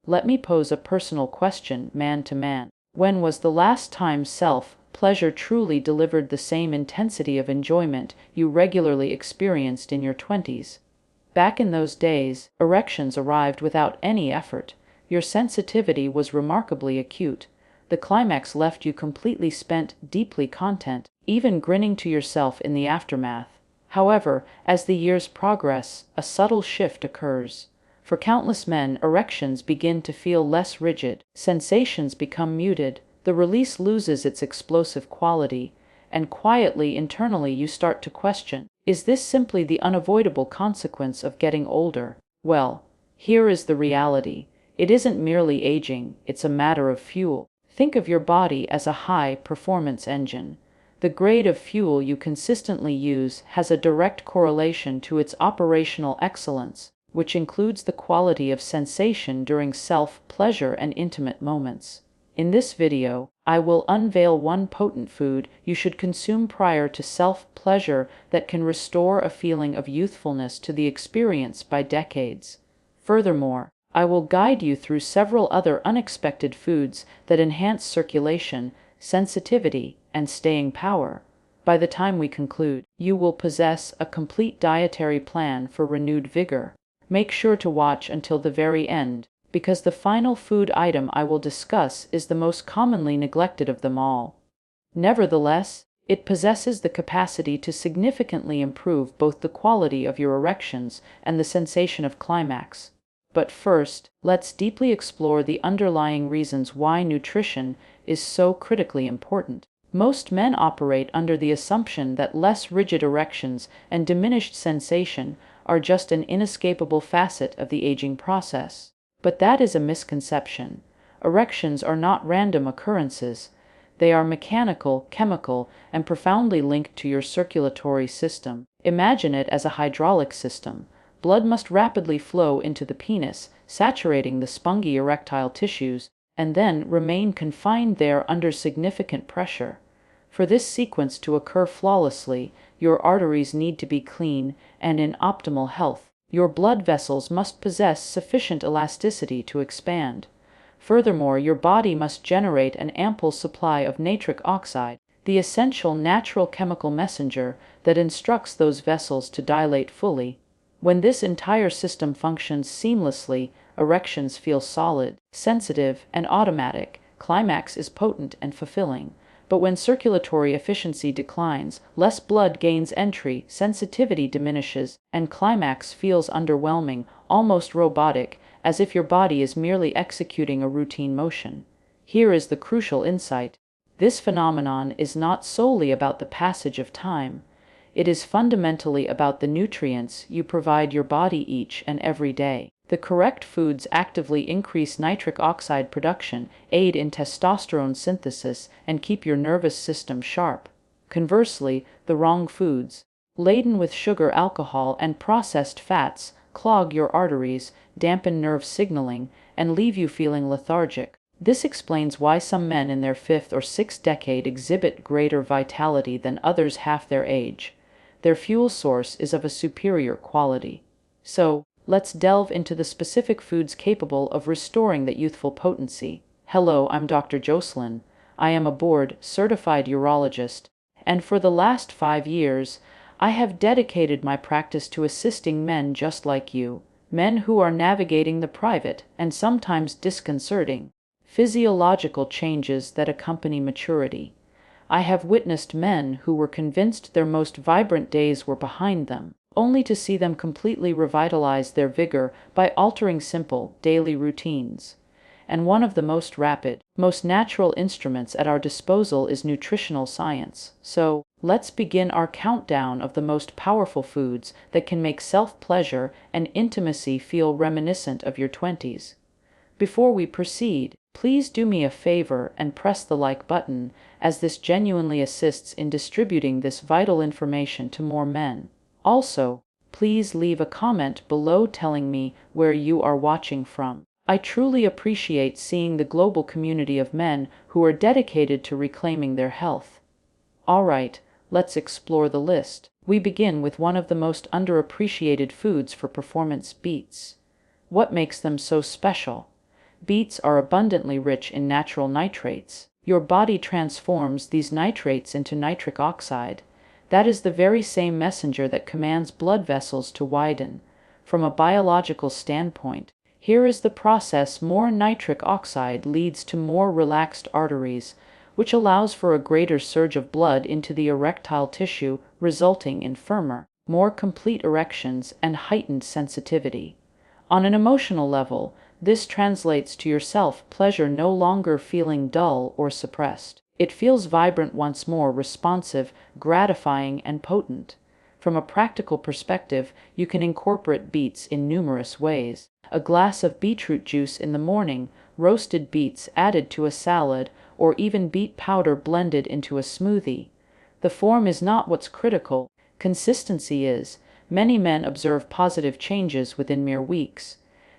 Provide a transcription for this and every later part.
let me pose a personal question, man to man. When was the last time self-pleasure truly delivered the same intensity of enjoyment you regularly experienced in your 20s? Back in those days, erections arrived without any effort. Your sensitivity was remarkably acute. The climax left you completely spent, deeply content, even grinning to yourself in the aftermath. However, as the years progress, a subtle shift occurs. For countless men, erections begin to feel less rigid, sensations become muted, the release loses its explosive quality, and quietly, internally, you start to question, is this simply the unavoidable consequence of getting older? Well, here is the reality. It isn't merely aging, it's a matter of fuel. Think of your body as a high-performance engine. The grade of fuel you consistently use has a direct correlation to its operational excellence, which includes the quality of sensation during self-pleasure and intimate moments. In this video, I will unveil one potent food you should consume prior to self-pleasure that can restore a feeling of youthfulness to the experience by decades. Furthermore, I will guide you through several other unexpected foods that enhance circulation, sensitivity, and staying power. By the time we conclude, you will possess a complete dietary plan for renewed vigor. Make sure to watch until the very end, because the final food item I will discuss is the most commonly neglected of them all. Nevertheless, it possesses the capacity to significantly improve both the quality of your erections and the sensation of climax. But first, let's deeply explore the underlying reasons why nutrition is so critically important. Most men operate under the assumption that less rigid erections and diminished sensation are just an inescapable facet of the aging process. But that is a misconception. Erections are not random occurrences. They are mechanical, chemical, and profoundly linked to your circulatory system. Imagine it as a hydraulic system. Blood must rapidly flow into the penis, saturating the spongy erectile tissues, and then remain confined there under significant pressure. For this sequence to occur flawlessly, your arteries need to be clean and in optimal health. Your blood vessels must possess sufficient elasticity to expand. Furthermore, your body must generate an ample supply of nitric oxide, the essential natural chemical messenger that instructs those vessels to dilate fully. When this entire system functions seamlessly, erections feel solid, sensitive, and automatic. Climax is potent and fulfilling. But when circulatory efficiency declines, less blood gains entry, sensitivity diminishes, and climax feels underwhelming, almost robotic, as if your body is merely executing a routine motion. Here is the crucial insight. This phenomenon is not solely about the passage of time. It is fundamentally about the nutrients you provide your body each and every day. The correct foods actively increase nitric oxide production, aid in testosterone synthesis, and keep your nervous system sharp. Conversely, the wrong foods, laden with sugar, alcohol, and processed fats, clog your arteries, dampen nerve signaling, and leave you feeling lethargic. This explains why some men in their 5th or 6th decade exhibit greater vitality than others half their age. Their fuel source is of a superior quality. So, let's delve into the specific foods capable of restoring that youthful potency. Hello, I'm Dr. Jocelyn. I am a board-certified urologist, and for the last 5 years, I have dedicated my practice to assisting men just like you, men who are navigating the private and sometimes disconcerting physiological changes that accompany maturity. I have witnessed men who were convinced their most vibrant days were behind them, only to see them completely revitalize their vigor by altering simple, daily routines. And one of the most rapid, most natural instruments at our disposal is nutritional science. So, let's begin our countdown of the most powerful foods that can make self-pleasure and intimacy feel reminiscent of your 20s. Before we proceed, please do me a favor and press the like button, as this genuinely assists in distributing this vital information to more men. Also, please leave a comment below telling me where you are watching from. I truly appreciate seeing the global community of men who are dedicated to reclaiming their health. Alright, let's explore the list. We begin with one of the most underappreciated foods for performance: beets. What makes them so special? Beets are abundantly rich in natural nitrates. Your body transforms these nitrates into nitric oxide. That is the very same messenger that commands blood vessels to widen. From a biological standpoint, here is the process: more nitric oxide leads to more relaxed arteries, which allows for a greater surge of blood into the erectile tissue, resulting in firmer, more complete erections and heightened sensitivity. On an emotional level, this translates to your self-pleasure no longer feeling dull or suppressed. It feels vibrant once more, responsive, gratifying, and potent. From a practical perspective, you can incorporate beets in numerous ways. A glass of beetroot juice in the morning, roasted beets added to a salad, or even beet powder blended into a smoothie. The form is not what's critical, consistency is. Many men observe positive changes within mere weeks.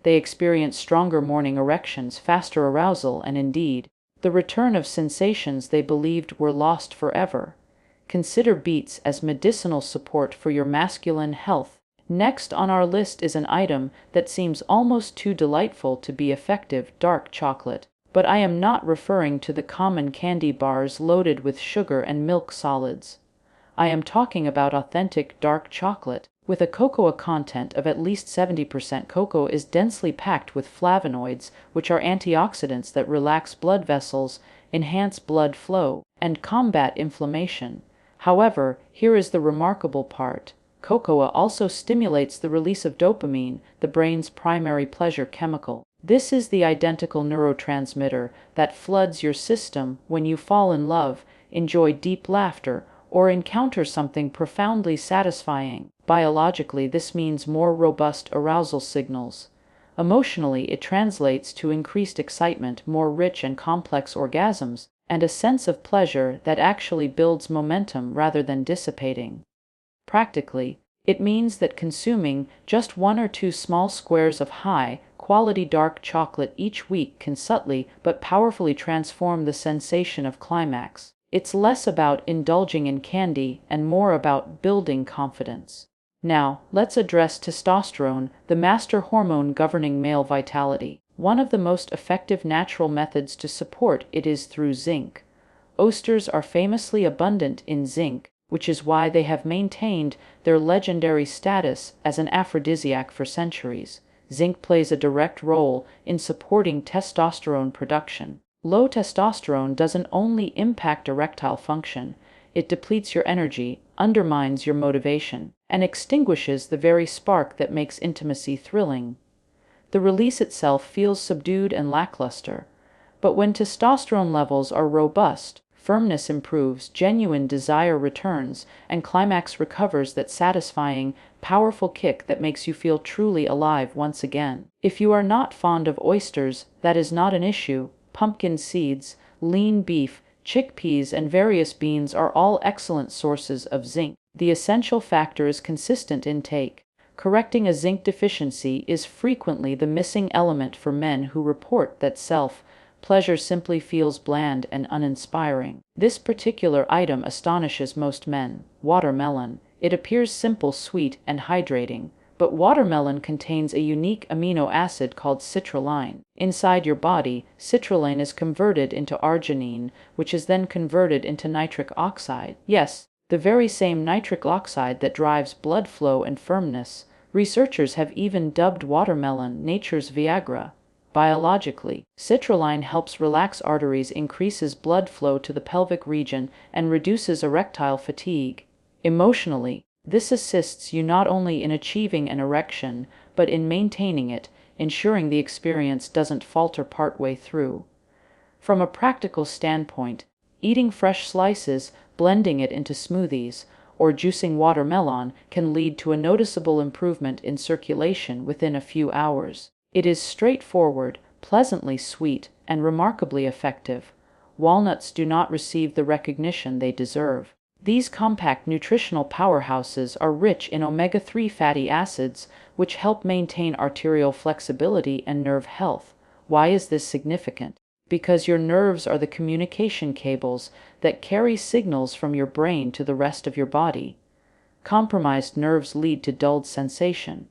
They experience stronger morning erections, faster arousal, and indeed, the return of sensations they believed were lost forever. Consider beets as medicinal support for your masculine health. Next on our list is an item that seems almost too delightful to be effective: dark chocolate. But I am not referring to the common candy bars loaded with sugar and milk solids. I am talking about authentic dark chocolate. With a cocoa content of at least 70%, cocoa is densely packed with flavonoids, which are antioxidants that relax blood vessels, enhance blood flow, and combat inflammation. However, here is the remarkable part: cocoa also stimulates the release of dopamine, the brain's primary pleasure chemical. This is the identical neurotransmitter that floods your system when you fall in love, enjoy deep laughter, or encounter something profoundly satisfying. Biologically, this means more robust arousal signals. Emotionally, it translates to increased excitement, more rich and complex orgasms, and a sense of pleasure that actually builds momentum rather than dissipating. Practically, it means that consuming just 1 or 2 small squares of high-quality dark chocolate each week can subtly but powerfully transform the sensation of climax. It's less about indulging in candy and more about building confidence. Now, let's address testosterone, the master hormone governing male vitality. One of the most effective natural methods to support it is through zinc. Oysters are famously abundant in zinc, which is why they have maintained their legendary status as an aphrodisiac for centuries. Zinc plays a direct role in supporting testosterone production. Low testosterone doesn't only impact erectile function, it depletes your energy, undermines your motivation, and extinguishes the very spark that makes intimacy thrilling. The release itself feels subdued and lackluster, but when testosterone levels are robust, firmness improves, genuine desire returns, and climax recovers that satisfying, powerful kick that makes you feel truly alive once again. If you are not fond of oysters, that is not an issue. Pumpkin seeds, lean beef, chickpeas, and various beans are all excellent sources of zinc. The essential factor is consistent intake. Correcting a zinc deficiency is frequently the missing element for men who report that self-pleasure simply feels bland and uninspiring. This particular item astonishes most men: watermelon. It appears simple, sweet, and hydrating, but watermelon contains a unique amino acid called citrulline. Inside your body, citrulline is converted into arginine, which is then converted into nitric oxide. Yes, the very same nitric oxide that drives blood flow and firmness. Researchers have even dubbed watermelon nature's Viagra. Biologically, citrulline helps relax arteries, increases blood flow to the pelvic region, and reduces erectile fatigue. Emotionally, this assists you not only in achieving an erection, but in maintaining it, ensuring the experience doesn't falter partway through. From a practical standpoint, eating fresh slices, blending it into smoothies, or juicing watermelon can lead to a noticeable improvement in circulation within a few hours. It is straightforward, pleasantly sweet, and remarkably effective. Walnuts do not receive the recognition they deserve. These compact nutritional powerhouses are rich in omega-3 fatty acids, which help maintain arterial flexibility and nerve health. Why is this significant? Because your nerves are the communication cables that carry signals from your brain to the rest of your body. Compromised nerves lead to dulled sensation.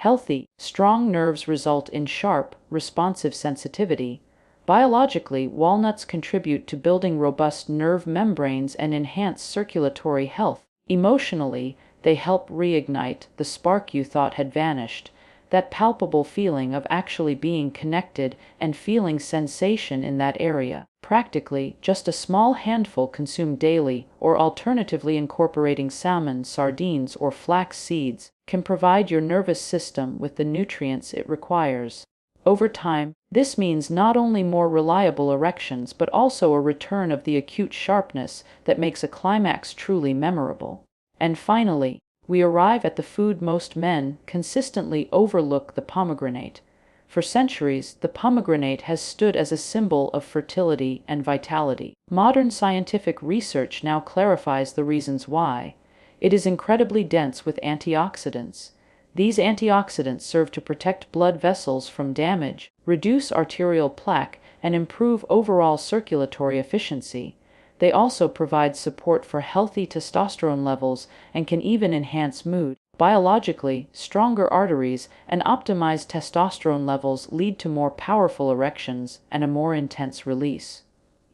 Healthy, strong nerves result in sharp, responsive sensitivity. Biologically, walnuts contribute to building robust nerve membranes and enhance circulatory health. Emotionally, they help reignite the spark you thought had vanished, that palpable feeling of actually being connected and feeling sensation in that area. Practically, just a small handful consumed daily, or alternatively incorporating salmon, sardines, or flax seeds, can provide your nervous system with the nutrients it requires. Over time, this means not only more reliable erections but also a return of the acute sharpness that makes a climax truly memorable. And finally, we arrive at the food most men consistently overlook: the pomegranate. For centuries, the pomegranate has stood as a symbol of fertility and vitality. Modern scientific research now clarifies the reasons why. It is incredibly dense with antioxidants. These antioxidants serve to protect blood vessels from damage, reduce arterial plaque, and improve overall circulatory efficiency. They also provide support for healthy testosterone levels and can even enhance mood. Biologically, stronger arteries and optimized testosterone levels lead to more powerful erections and a more intense release.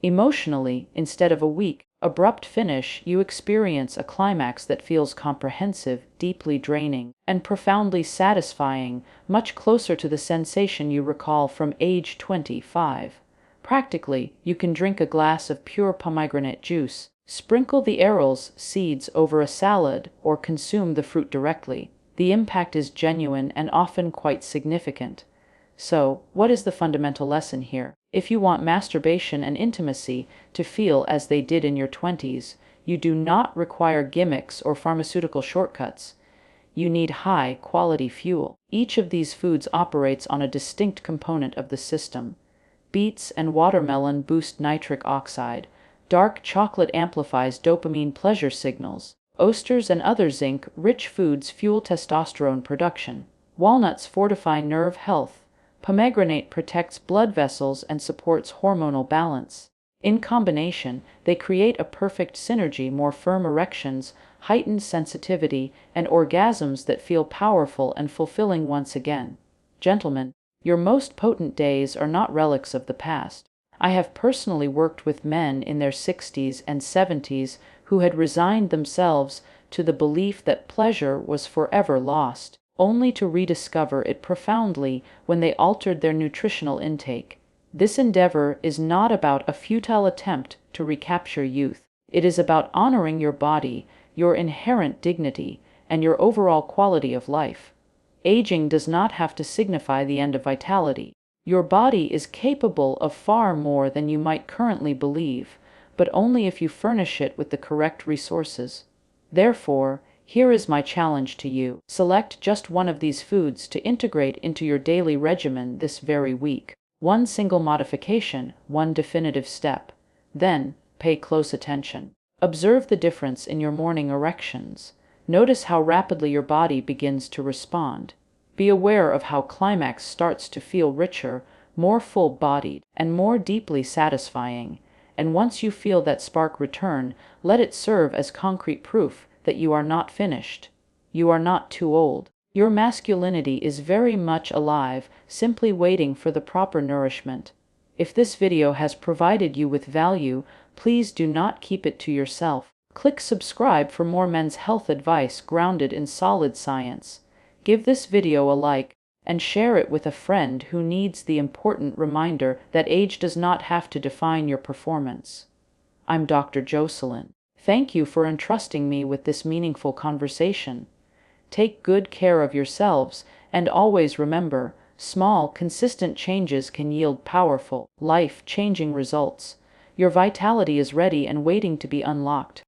Emotionally, instead of a weak, abrupt finish, you experience a climax that feels comprehensive, deeply draining, and profoundly satisfying, much closer to the sensation you recall from age 25. Practically, you can drink a glass of pure pomegranate juice, sprinkle the arils seeds over a salad, or consume the fruit directly. The impact is genuine and often quite significant. So, what is the fundamental lesson here? If you want masturbation and intimacy to feel as they did in your 20s, you do not require gimmicks or pharmaceutical shortcuts. You need high-quality fuel. Each of these foods operates on a distinct component of the system. Beets and watermelon boost nitric oxide. Dark chocolate amplifies dopamine pleasure signals. Oysters and other zinc-rich foods fuel testosterone production. Walnuts fortify nerve health. Pomegranate protects blood vessels and supports hormonal balance. In combination, they create a perfect synergy: more firm erections, heightened sensitivity, and orgasms that feel powerful and fulfilling once again. Gentlemen, your most potent days are not relics of the past. I have personally worked with men in their 60s and 70s who had resigned themselves to the belief that pleasure was forever lost, only to rediscover it profoundly when they altered their nutritional intake. This endeavor is not about a futile attempt to recapture youth. It is about honoring your body, your inherent dignity, and your overall quality of life. Aging does not have to signify the end of vitality. Your body is capable of far more than you might currently believe, but only if you furnish it with the correct resources. Therefore, here is my challenge to you. Select just one of these foods to integrate into your daily regimen this very week. One single modification, one definitive step. Then, pay close attention. Observe the difference in your morning erections. Notice how rapidly your body begins to respond. Be aware of how climax starts to feel richer, more full-bodied, and more deeply satisfying. And once you feel that spark return, let it serve as concrete proof that you are not finished. You are not too old. Your masculinity is very much alive, simply waiting for the proper nourishment. If this video has provided you with value, please do not keep it to yourself. Click subscribe for more men's health advice grounded in solid science. Give this video a like, and share it with a friend who needs the important reminder that age does not have to define your performance. I'm Dr. Jocelyn. Thank you for entrusting me with this meaningful conversation. Take good care of yourselves, and always remember, small, consistent changes can yield powerful, life-changing results. Your vitality is ready and waiting to be unlocked.